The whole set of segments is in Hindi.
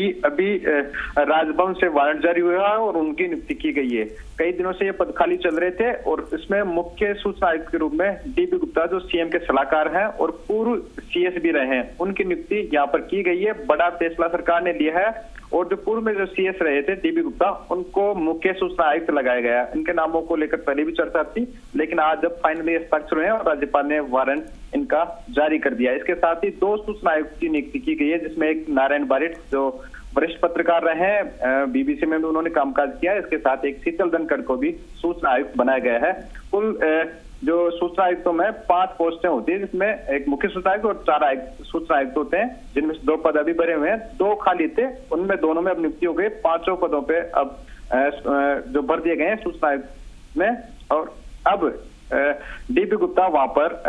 की अभी राजभवन से वारंट जारी हुआ है और उनकी नियुक्ति की गई है। कई दिनों से ये पद खाली चल रहे थे और इसमें मुख्य सूचना आयुक्त के रूप में डीबी गुप्ता, जो सीएम के सलाहकार हैं और पूर्व सीएस भी रहे हैं, उनकी नियुक्ति यहाँ पर की गई है। बड़ा फैसला सरकार ने लिया है और जो पूर्व में जो सीएस रहे थे डीबी गुप्ता, उनको मुख्य सूचना आयुक्त लगाया गया। इनके नामों को लेकर पहले भी चर्चा थी, लेकिन आज जब फाइनली हस्ताक्षर हुए और राज्यपाल ने वारंट इनका जारी कर दिया। इसके साथ ही 2 सूचना आयुक्त की नियुक्ति की गई है, जिसमें एक नारायण बारिट जो वरिष्ठ पत्रकार रहे हैं, बीबीसी में भी उन्होंने कामकाज किया। इसके साथ एक शीतल धनखड़ को भी सूचना आयुक्त बनाया गया है। कुल जो सूचना आयुक्तों में 5 पोस्टें होती है, जिसमें एक मुख्य सूचना आयुक्त और 4 सूचना आयुक्त होते हैं, जिनमें 2 पद अभी भरे हुए हैं। 2 खाली थे, उनमें दोनों में अब नियुक्ति हो गई। 5 पदों पे अब जो भर दिए गए हैं सूचना आयुक्त में। और अब डीबी गुप्ता वहां पर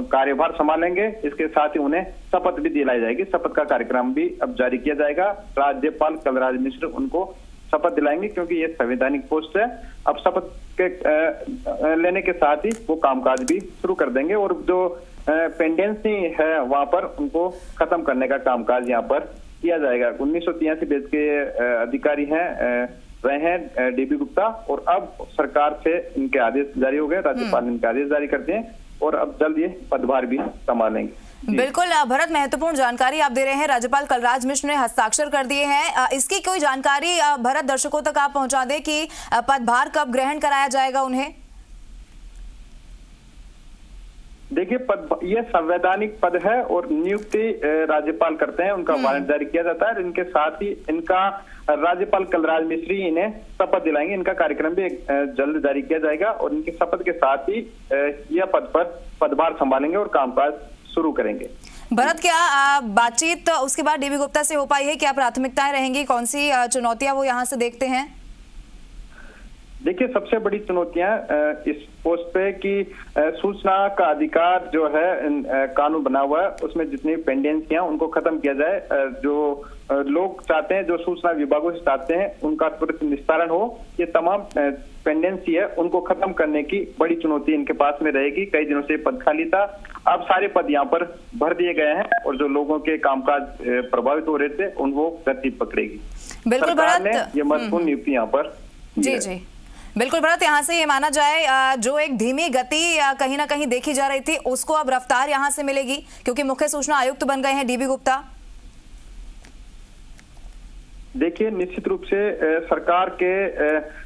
कार्यभार संभालेंगे। इसके साथ ही उन्हें शपथ भी दिलाई जाएगी। शपथ का कार्यक्रम भी अब जारी किया जाएगा। राज्यपाल कलराज मिश्र उनको शपथ दिलाएंगे, क्योंकि ये संवैधानिक पोस्ट है। अब शपथ के लेने के साथ ही वो कामकाज भी शुरू कर देंगे और जो पेंडेंसी है वहां पर उनको खत्म करने का कामकाज यहाँ पर किया जाएगा। 1983 बैच के अधिकारी रहे हैं डीबी गुप्ता और अब सरकार से इनके आदेश जारी हो गए, राज्यपाल ने इनके आदेश जारी कर दिए और अब जल्द ये पदभार भी संभालेंगे। बिल्कुल भरत, महत्वपूर्ण जानकारी आप दे रहे हैं। राज्यपाल कलराज मिश्र ने हस्ताक्षर कर दिए हैं। इसकी कोई जानकारी भरत दर्शकों तक आप पहुंचा दें कि पदभार कब ग्रहण कराया जाएगा उन्हें? देखिए, ये संवैधानिक पद है और नियुक्ति राज्यपाल करते हैं, उनका वारंट जारी किया जाता है। इनके साथ ही इनका राज्यपाल कलराज मिश्र इन्हें शपथ दिलाएंगे। इनका कार्यक्रम भी जल्द जारी किया जाएगा और इनकी शपथ के साथ ही यह पद पर पदभार संभालेंगे और कामकाज शुरू करेंगे। भरत, क्या बातचीत उसके बाद डीबी गुप्ता से हो पाई है? क्या प्राथमिकताएं रहेंगी? कौन सी चुनौतियां वो यहाँ से देखते हैं? देखिए, सबसे बड़ी चुनौतियां इस पोस्ट पे कि सूचना का अधिकार जो है कानून बना हुआ है, उसमें जितनी पेंडेंसियां उनको खत्म किया जाए। जो लोग चाहते हैं, जो सूचना विभागों से चाहते हैं, उनका त्वरित निस्तारण हो। ये तमाम पेंडेंसी है, उनको खत्म करने की बड़ी चुनौती इनके पास में रहेगी। कई दिनों से पद खाली था, अब सारे पद यहाँ पर भर दिए गए हैं और जो लोगों के कामकाज प्रभावित हो रहे थे उनको गति पकड़ेगी। बिल्कुल भरत, ये महत्वपूर्ण नियुक्ति यहाँ पर जी बिल्कुल भरत, यहाँ से ये माना जाए जो एक धीमी गति कहीं ना कहीं देखी जा रही थी, उसको अब रफ्तार यहाँ से मिलेगी, क्योंकि मुख्य सूचना आयुक्त बन गए हैं डीबी गुप्ता। देखिए, निश्चित रूप से सरकार के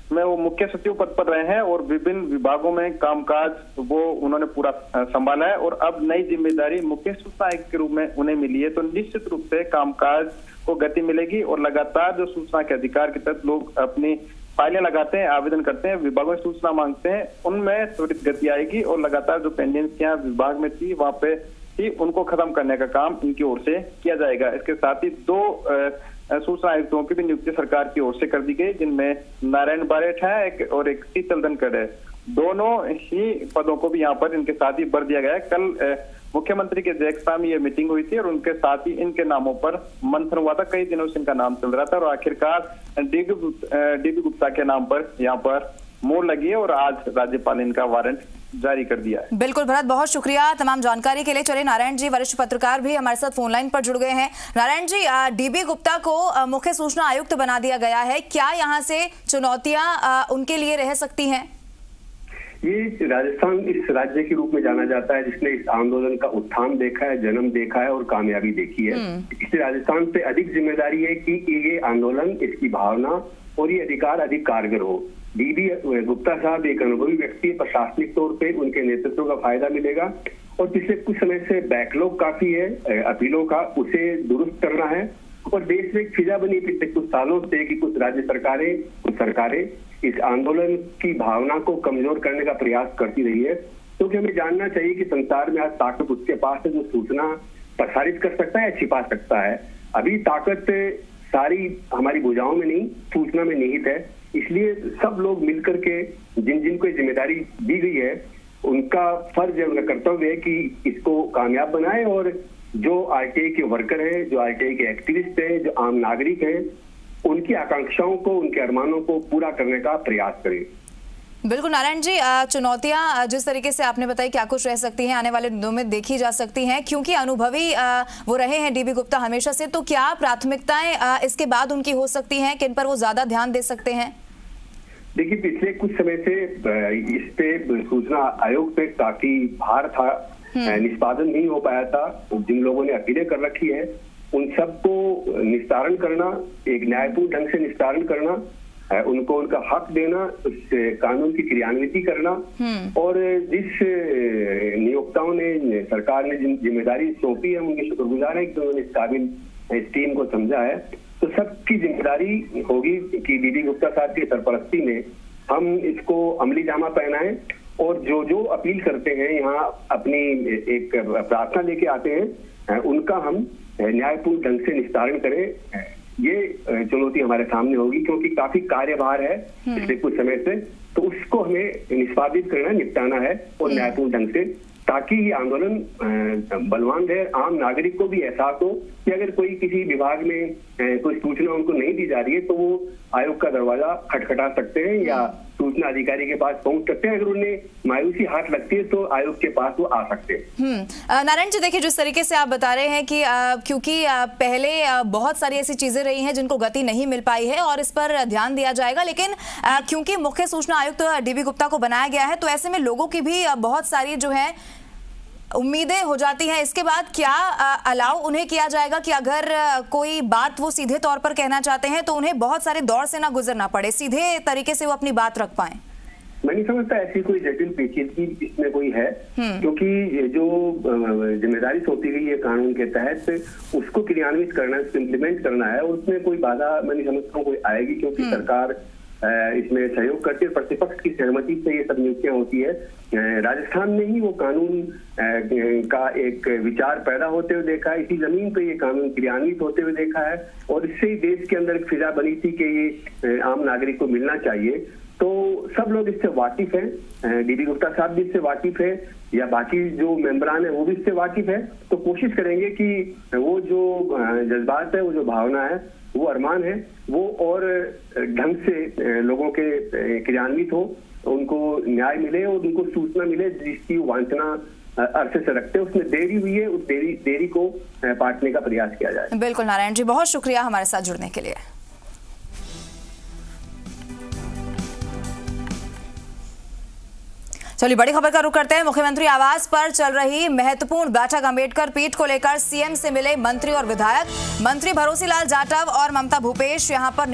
में वो मुख्य सचिव पद पर रहे हैं और विभिन्न विभागों में कामकाज वो उन्होंने पूरा संभाला है और अब नई जिम्मेदारी मुख्य सूचना आयुक्त के रूप में उन्हें मिली है। तो निश्चित रूप से कामकाज को गति मिलेगी और लगातार जो सूचना के अधिकार के तहत लोग अपनी फाइलें लगाते हैं, आवेदन करते हैं, विभागों से सूचना मांगते हैं, उनमें त्वरित गति आएगी और लगातार जो पेंडेंसियां विभाग में थी वहां पे ही उनको खत्म करने का काम इनकी ओर से किया जाएगा। इसके साथ ही 2 सूचना आयुक्तों की भी नियुक्ति सरकार की ओर से कर दी गई, जिनमें नारायण बारिट है और एक शीतल धनखड़ है। दोनों ही पदों को भी यहाँ पर इनके साथ ही भर दिया गया है। कल मुख्यमंत्री की अध्यक्षता में ये मीटिंग हुई थी और उनके साथ ही इनके नामों पर मंथन हुआ था। कई दिनों से इनका नाम चल रहा था और आखिरकार डीबी गुप्ता के नाम पर यहाँ पर मोहर लगी है और आज राज्यपाल ने इनका वारंट जारी कर दिया है। बिल्कुल भरत, बहुत शुक्रिया तमाम जानकारी के लिए। चलिए, नारायण जी वरिष्ठ पत्रकार भी हमारे साथ फोन लाइन पर जुड़ गए हैं। नारायण जी, डीबी गुप्ता को मुख्य सूचना आयुक्त बना दिया गया है, क्या यहाँ से चुनौतियां उनके लिए रह सकती हैं? ये राजस्थान इस राज्य के रूप में जाना जाता है जिसने इस आंदोलन का उत्थान देखा है, जन्म देखा है और कामयाबी देखी है। इससे राजस्थान पे अधिक जिम्मेदारी है कि ये आंदोलन, इसकी भावना और ये अधिकार अधिक कारगर हो। डीबी गुप्ता साहब एक अनुभवी व्यक्ति, प्रशासनिक तौर पे उनके नेतृत्व का फायदा मिलेगा और पिछले कुछ समय से बैकलॉग काफी है अपीलों का, उसे दुरुस्त करना है। और देश में एक फिजा बनी पिछले कुछ सालों से कि कुछ राज्य सरकारें, कुछ सरकारें इस आंदोलन की भावना को कमजोर करने का प्रयास करती रही है। क्योंकि हमें जानना चाहिए कि संसार में आज ताकत उसके पास है जो सूचना प्रसारित कर सकता है या छिपा सकता है। अभी ताकत सारी हमारी भुजाओं में नहीं, सूचना में निहित है। इसलिए सब लोग मिलकर के जिनको जिम्मेदारी दी गई है, उनका फर्ज है, उनका कर्तव्य है कि इसको कामयाब बनाए और जो आरटीआई के वर्कर हैं, जो आरटीआई के एक्टिविस्ट हैं, जो आम नागरिक हैं, उनकी आकांक्षाओं को, उनके अरमानों को पूरा करने का प्रयास करें। बिल्कुल नारायण जी, चुनौतियां जिस तरीके से आपने बताई क्या कुछ रह सकती हैं आने वाले दिनों में देखी जा सकती हैं, क्योंकि अनुभवी वो रहे हैं डीबी गुप्ता हमेशा से, तो क्या प्राथमिकताएं इसके बाद उनकी हो सकती हैं, किन पर वो ज्यादा ध्यान दे सकते हैं? देखिए, पिछले कुछ समय से इस पे सूचना आयोग पे काफी भार था, निष्पादन नहीं हो पाया था। जिन लोगों ने अपीलें कर रखी है उन सबको निस्तारण करना, एक न्यायपूर्ण ढंग से निस्तारण करना, उनको उनका हक देना, उस कानून की क्रियान्विति करना, और जिस नियोक्ताओं ने, सरकार ने जिन जिम्मेदारी सौंपी है, उनके शुक्रगुजार है कि उन्होंने इस काबिल इस टीम को समझा है। तो सबकी जिम्मेदारी होगी कि डीबी गुप्ता साहब की सरपरस्ती में हम इसको अमली जामा पहनाएं, और जो जो अपील करते हैं, यहाँ अपनी एक प्रार्थना लेके आते हैं, उनका हम न्यायपूर्ण ढंग से निस्तारण करें। ये चुनौती हमारे सामने होगी, क्योंकि काफी कार्यभार है पिछले कुछ समय से, तो उसको हमें निष्पादित करना, निपटाना है, और न्यायपूर्ण ढंग से, ताकि ये आंदोलन बलवान रहे। आम नागरिक को भी एहसास हो कि अगर कोई किसी विभाग में कोई सूचना उनको नहीं दी जा रही है तो वो आयोग का दरवाजा खटखटा सकते हैं या सूचना अधिकारी के पास पहुंच सकते हैं। अगर उन्हें मायूसी हाथ लगती है तो आयोग के पास वो आ सकते हैं। नारायण जी, देखिए जिस तरीके से आप बता रहे हैं कि क्योंकि पहले बहुत सारी ऐसी चीजें रही हैं जिनको गति नहीं मिल पाई है और इस पर ध्यान दिया जाएगा, लेकिन क्योंकि मुख्य सूचना आयुक्त डीबी गुप्ता को बनाया गया है तो ऐसे में लोगों की भी बहुत सारी जो है उम्मीदें हो जाती हैं। इसके बाद क्या अलाउ उन्हें किया जाएगा कि अगर कोई बात वो सीधे तौर पर कहना चाहते हैं तो उन्हें बहुत सारे दौर से ना गुजरना पड़े, सीधे तरीके से वो अपनी बात रख पाएं? मैं नहीं समझता ऐसी कोई जटिल पेचीदगी इसमें कोई है, क्योंकि जो जिम्मेदारी सौंपी गई है कानून के तहत, उसको क्रियान्वित करना, इम्प्लीमेंट करना है, उसमें कोई बाधा मैं नहीं समझता हूँ कोई आएगी, क्योंकि सरकार इसमें सहयोग करती है। प्रतिपक्ष की सहमति से ये सब नियुक्तियां होती है। राजस्थान में ही वो कानून का एक विचार पैदा होते हुए देखा है, इसी जमीन पे ये कानून क्रियान्वित होते हुए देखा है, और इससे ही देश के अंदर एक फिजा बनी थी कि ये आम नागरिक को मिलना चाहिए। तो सब लोग इससे वाकिफ हैं, डीबी गुप्ता साहब भी इससे वाकिफ है, या बाकी जो मेंबरान है वो भी इससे वाकिफ है। तो कोशिश करेंगे कि वो जो जज्बात है, वो जो भावना है, वो अरमान है, वो और ढंग से लोगों के क्रियान्वित हो, उनको न्याय मिले और उनको सूचना मिले जिसकी वांछना अरसे से रखते हैं। उसमें देरी हुई है, उस देरी को पाटने का प्रयास किया जाए। बिल्कुल नारायण जी, बहुत शुक्रिया हमारे साथ जुड़ने के लिए। चलिए बड़ी खबर का रुख करते हैं। मुख्यमंत्री आवास पर चल रही महत्वपूर्ण बैठक, अंबेडकर पीठ को लेकर सीएम से मिले मंत्री और विधायक। मंत्री भरोसी लाल जाटव और ममता भूपेश यहां पर